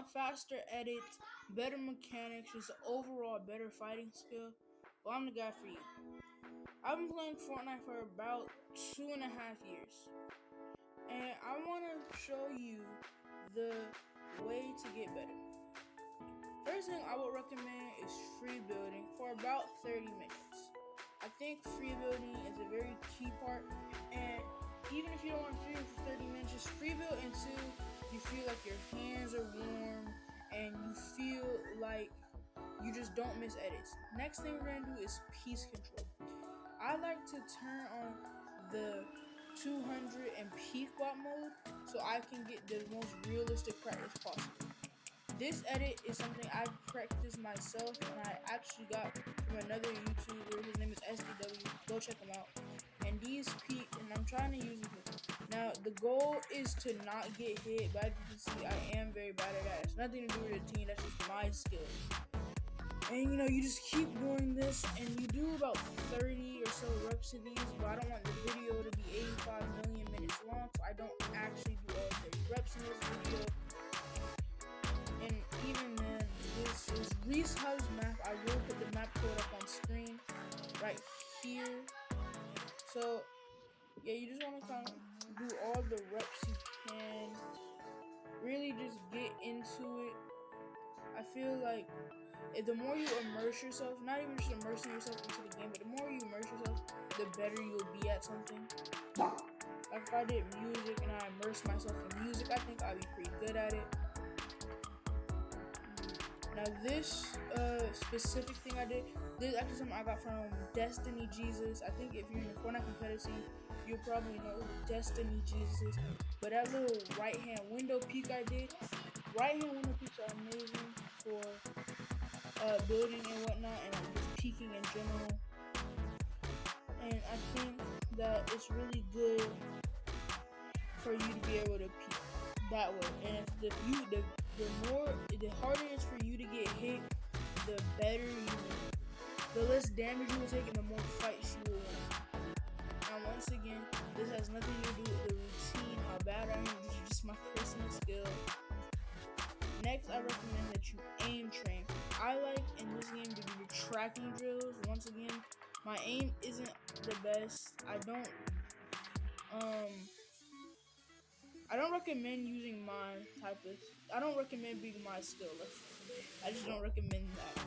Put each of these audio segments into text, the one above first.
want faster edits, better mechanics, just overall better fighting skill, well, I'm the guy for you. I've been playing Fortnite for about 2.5 years, and I want to show you the way to get better. First thing I would recommend is free building for about 30 minutes. I think free building is a very key part, and even if you don't want to free build for 30 minutes, just free build until you feel like your hands are warm and you feel like you just don't miss edits. Next thing we're gonna do is piece control. I like to turn on the 200 and peak bot mode so I can get the most realistic practice possible. This edit is something I practiced myself and I actually got from another YouTuber. His name is SDW. Go check him out. And these peak, and I'm trying to use it. Now, the goal is to not get hit, but as you can see, I am very bad at that. It's nothing to do with the team, that's just my skill. And you just keep doing this, and you do about 30 or so reps of these, but I don't want the video to be 85 million minutes long, so I don't actually do all 30 reps in this video. And even then, this is Reese Hub's map. I will put the map code up on screen right here. So, yeah, you just want to kind of do all the reps you can. Really just get into it. I feel like the more you immerse yourself, not even just immersing yourself into the game, but the more you immerse yourself, the better you'll be at something. Like if I did music and I immersed myself in music, I think I'd be pretty good at it. Now this specific thing I did, this is actually something I got from Destiny Jesus. I think if you're in the Fortnite competitive scene, you'll probably know who Destiny Jesus is. But that little right hand window peek I did, right hand window peeks are amazing for building and whatnot, and just peeking in general. And I think that it's really good for you to be able to peek that way. And if the harder it is for you to get hit, the better the less damage you will take and the more fights you will win. Now once again, this has nothing to do with the routine, how bad I am, this is just my personal skill. Next, I recommend that you aim train. I like in this game to do the tracking drills. Once again, my aim isn't the best. I don't recommend using my I don't recommend being my skill. I just don't recommend that.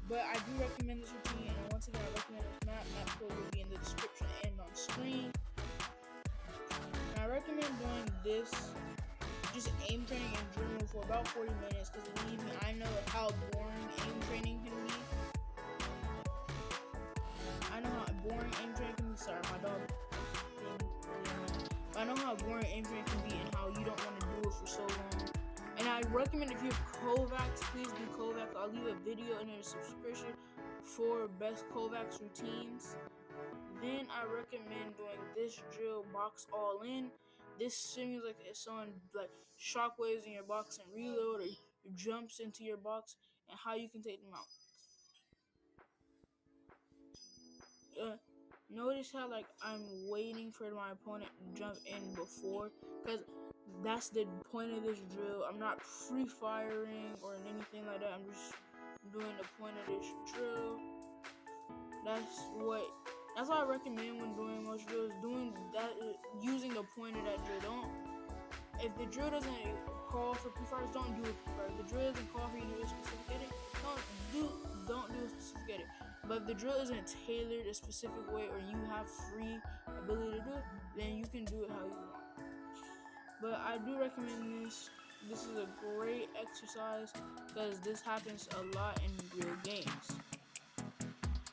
But I do recommend this routine, and once again, I recommend this map. Map code will be in the description and on screen. And I recommend doing this, just aim training in general for about 40 minutes, because believe me, I know how boring aim training can be. I know how boring aim training can be. Sorry, my dog. I know how boring aim training can be and how you don't want to do it for so long. And I recommend if you have Kovacs, please do Kovacs. I'll leave a video in the subscription for best Kovacs routines. Then I recommend doing this drill, box all in. This seems like it's someone like shockwaves in your box and reload, or jumps into your box, and how you can take them out. Notice how like I'm waiting for my opponent to jump in before, because that's the point of this drill. I'm not free firing or anything like that. I'm just doing the point of this drill. That's what I recommend when doing most drills. Doing that, using the point of that drill. If the drill doesn't call for pre-fires, don't do it pre-fire. If the drill doesn't call for you to do a specific edit, don't do a specific edit. But if the drill isn't tailored a specific way, or you have free ability to do it, then you can do it how you want. But I do recommend this. This is a great exercise because this happens a lot in real games.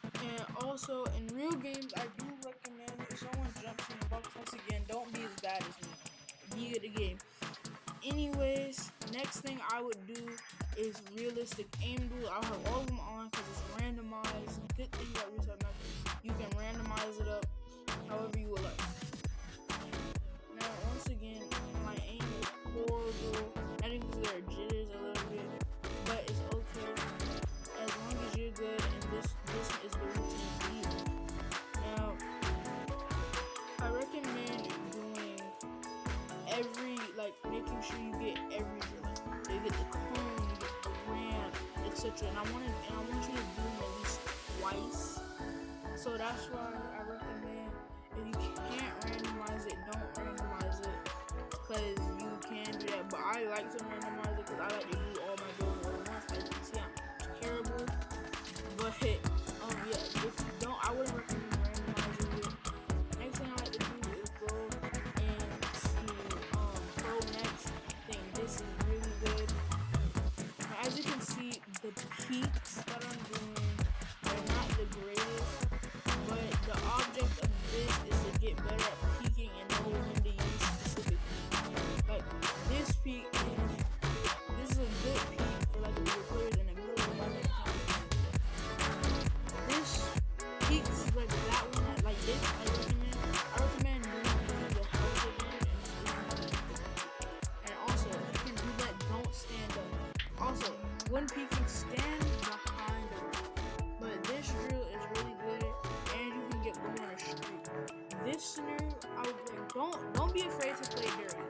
And also in real games, I do recommend if someone jumps in your box, once again, don't be as bad as me. Be at the game. Anyways, next thing I would do is realistic aim duel. I'll have all of them on because it's randomized. Good thing about reset map, you can randomize it up however you would like. Now, once again, my aim is horrible. I think there are jitters a little bit, but it's okay as long as you're good. And this is the routine for you. Now, I recommend doing making sure you get every drill. So you get the cone, etc. And I want you to do them at least twice. So that's why I recommend if you can't randomize it, don't randomize it because you can do that. But I like to randomize it because I like to do all my builds all at once. As you can see, I'm terrible. But yeah, if you don't, I wouldn't recommend randomizing it. Next thing I like to do is go into pro next. I think this is really good. As you can see, the peaks that I'm doing are not the greatest, but the object of this is to get better at peaking and know when to use specific peaks. Like this peak is this is a good peak for like the players in the middle of the map. This peaks like that one, like this. I recommend doing it the health advantage and also if you can do that, don't stand up. Also, when peaking, stand behind the wall. But this drill is really good, and you can get going on a streak. This scenario, I would like don't be afraid to play dirty.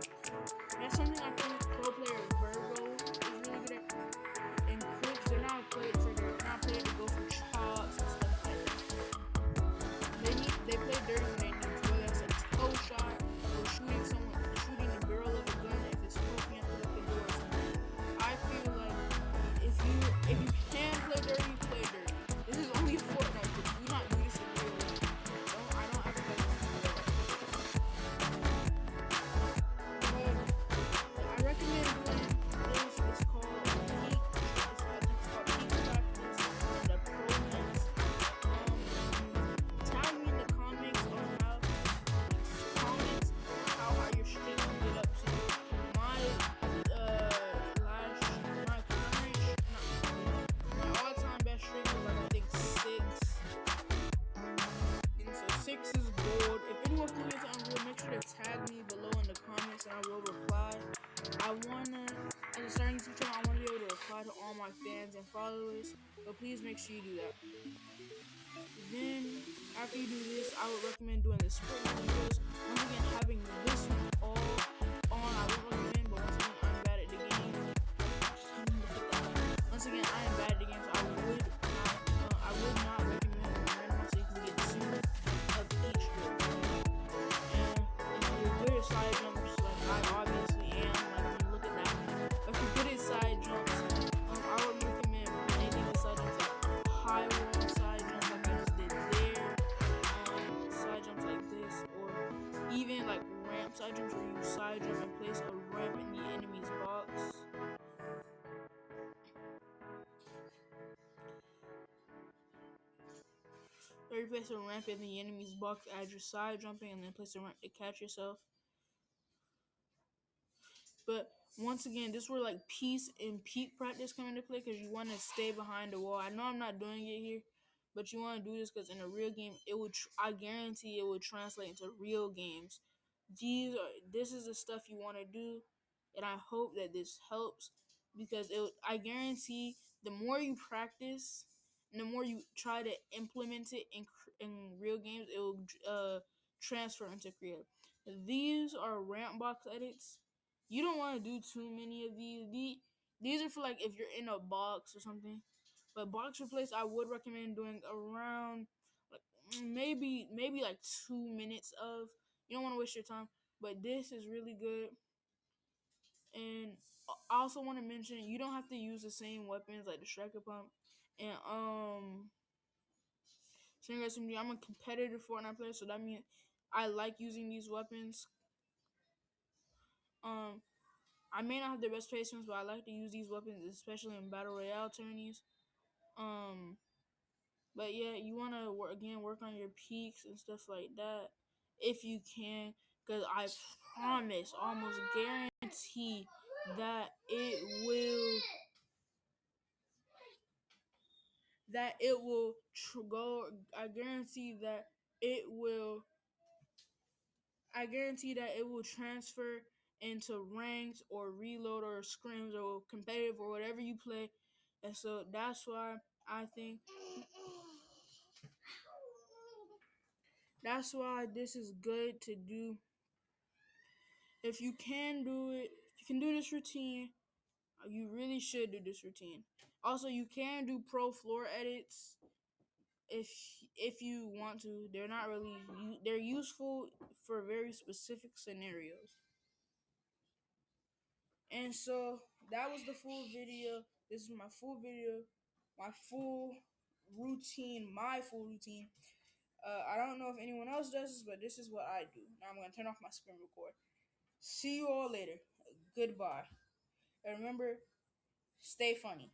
That's something I think pro player Virgo is really good at. And Quick, they're not played to go for chops and stuff like that. They play dirty when they need to, whether it's a toe shot or shooting the barrel of a gun if it's poking up the door or something. I feel like if you can play dirty, play dirty. This is only a Fortnite, but do not do this in real life. I don't advertise this in real life. But I recommend doing this. It's called Peak. I think it's called Peak Practice and the Pro Next. Tag me in the comments on how high your streak can get up to. My my current my all-time best streak was like I think 6. And so 6 is gold. If anyone can get to Unreal, make sure to tag me below in the comments and I will reply. As a starting YouTube channel, I wanna be able to reply to all my fans and followers. So please make sure you do that. Then after you do this, I would recommend doing the sprint videos. Once again, having this one all on, I would recommend, but once again, I'm bad at the game. Once again, I am bad at the game, so I would not recommend random so you can get 2 of each drill. And if you're good at side jumps, like I obviously am, like when you look at that. But if you're good at side jumps, I would recommend anything with side jumps like high wall side jumps like I just did there, side jumps like this, or even like ramp side jumps where you side jump and place a ramp in the enemy's box. Or you place a ramp in the enemy's box as you're side jumping and then place a ramp to catch yourself. But once again, this is where like peace and peak practice come into play because you want to stay behind the wall. I know I'm not doing it here, but you want to do this because in a real game, I guarantee it would translate into real games. This is the stuff you want to do, and I hope that this helps because I guarantee the more you practice and the more you try to implement it in real games, it will transfer into creative. These are ramp box edits. You don't want to do too many of these are for like if you're in a box or something. But box replace, I would recommend doing around like maybe like 2 minutes of. You don't want to waste your time, but this is really good. And I also want to mention you don't have to use the same weapons like the striker pump. And I'm a competitive Fortnite player, so that means I like using these weapons. Um, I may not have the best placements, but I like to use these weapons, especially in battle royale tourneys. Um, but yeah, you want to work on your peaks and stuff like that if you can, because I promise, almost guarantee that it will go. It will. I guarantee that it will transfer into ranks or reload or scrims or competitive or whatever you play. And so I think that's why this is good to do. If you can do it, if you can do this routine, you really should do this routine. Also, you can do pro floor edits if if you want to. They're not really they're useful for very specific scenarios. And so that was the full video. This is my full video, my full routine, my full routine. I don't know if anyone else does this, but this is what I do. Now I'm gonna turn off my screen record. See you all later. Goodbye. And remember, stay funny.